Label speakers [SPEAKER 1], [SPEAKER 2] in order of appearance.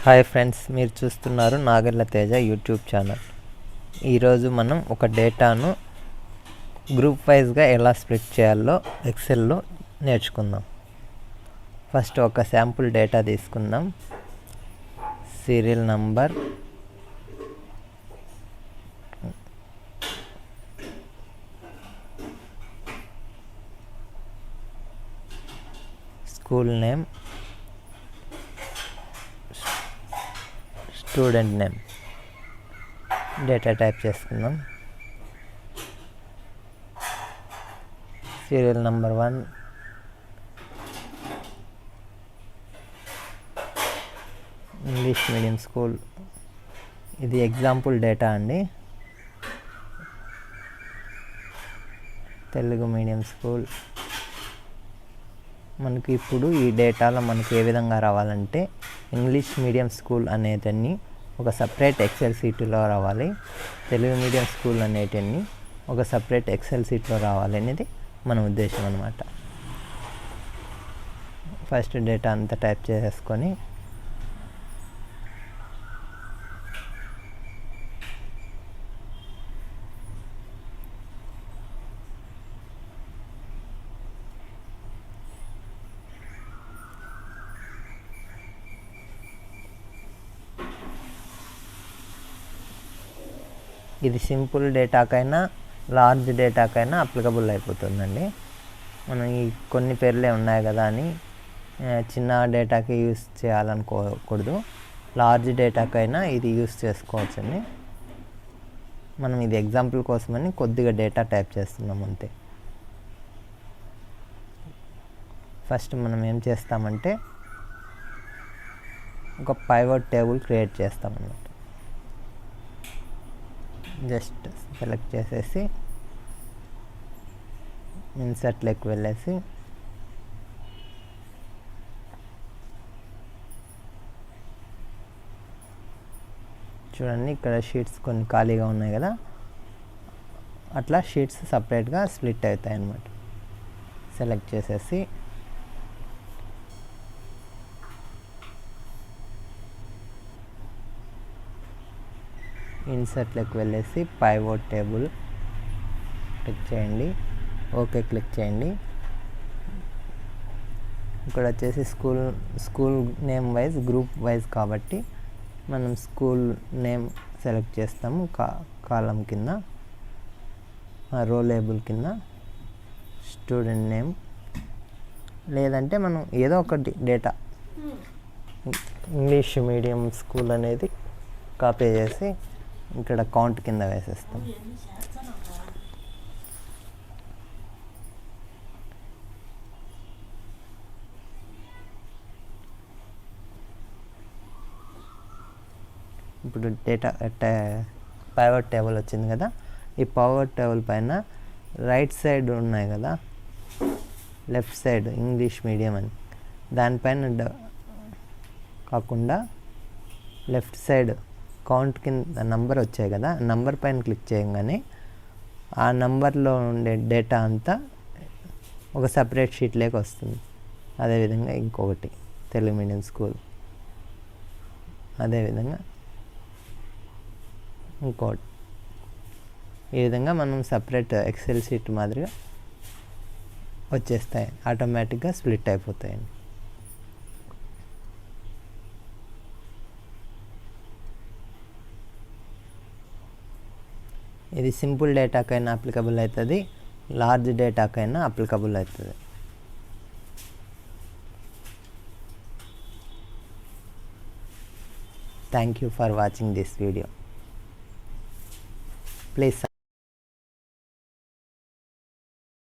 [SPEAKER 1] Hi friends, మీరు చూస్తున్నారు Nagella Teja YouTube channel. ఈరోజు మనం ఒక డేటాను గ్రూప్ వైజ్గా ఎలా స్ప్లిట్ చేయాలో ఎక్సెల్లో నేర్చుకుందాం. ఫస్ట్ ఒక శాంపుల్ డేటా తీసుకుందాం. Serial number, school name, student name, data type చేసుకుందాం. Serial number 1, English medium school. ఇది ఎగ్జాంపుల్ డేటా అండి. Telugu medium school. మనకి ఇప్పుడు ఈ డేటాలో మనకి ఏ విధంగా రావాలంటే, ఇంగ్లీష్ మీడియం స్కూల్ అనేటిని ఒక సపరేట్ ఎక్సెల్ షీట్లో రావాలి, తెలుగు మీడియం స్కూల్ అనేటిని ఒక సపరేట్ ఎక్సెల్ షీట్లో రావాలి అనేది మన ఉద్దేశం అన్నమాట. ఫస్ట్ డేటా అంతా టైప్ చేసేసుకొని ఇది సింపుల్ డేటాకైనా లార్జ్ డేటాకైనా అప్లికబుల్ అయిపోతుందండి. మనం ఈ కొన్ని పేర్లే ఉన్నాయి కదా అని చిన్న డేటాకి యూస్ చేయాలనుకోకూడదు. లార్జ్ డేటాకైనా ఇది యూస్ చేసుకోవచ్చండి. మనం ఇది ఎగ్జాంపుల్ కోసమని కొద్దిగా డేటా టైప్ చేస్తున్నాం అంతే. ఫస్ట్ మనం ఏం చేస్తామంటే ఒక పైవట్ టేబుల్ క్రియేట్ చేస్తామన్నమాట. జస్ట్ సెలెక్ట్ చేసేసి ఇన్సర్ట్లోకి వెళ్ళేసి చూడండి, ఇక్కడ షీట్స్ కొన్ని ఖాళీగా ఉన్నాయి కదా, అట్లా షీట్స్ సపరేట్గా స్ప్లిట్ అవుతాయి అన్నమాట. సెలెక్ట్ చేసేసి ఇన్సర్ట్లోకి వెళ్ళేసి పైవట్ టేబుల్ క్లిక్ చేయండి, ఓకే క్లిక్ చేయండి. ఇక్కడ వచ్చేసి school name wise, group wise కాబట్టి మనం స్కూల్ నేమ్ సెలెక్ట్ చేస్తాము. కాలం కింద, రో లేబుల్ కింద స్టూడెంట్ నేమ్, లేదంటే మనం ఏదో ఒకటి డేటా ఇంగ్లీష్ మీడియం స్కూల్ అనేది కాపీ చేసి ఇక్కడ కౌంట్ కింద వేసేస్తాం. ఇప్పుడు డేటా పైవట్ టేబుల్ వచ్చింది కదా, ఈ పైవట్ టేబుల్ పైన రైట్ సైడ్ ఉన్నాయి కదా, లెఫ్ట్ సైడ్ ఇంగ్లీష్ మీడియం అని, దానిపైన కాకుండా లెఫ్ట్ సైడ్ కౌంట్ కింద నంబర్ వచ్చాయి కదా, నంబర్ పైన క్లిక్ చేయగానే ఆ నంబర్లో ఉండే డేటా అంతా ఒక సపరేట్ షీట్లోకి వస్తుంది. అదేవిధంగా ఇంకొకటి తెలుగు మీడియం స్కూల్, అదేవిధంగా ఇంకోటి. ఈ విధంగా మనం సపరేట్ ఎక్సెల్ షీట్ మాదిరిగా వచ్చేస్తాయి, ఆటోమేటిక్గా స్ప్లిట్ అయిపోతాయండి. ఇది సింపుల్ డేటాకైనా అప్లికబుల్ అవుతుంది, లార్జ్ డేటాకైనా అప్లికబుల్ అవుతుంది. Thank you for watching this video. Please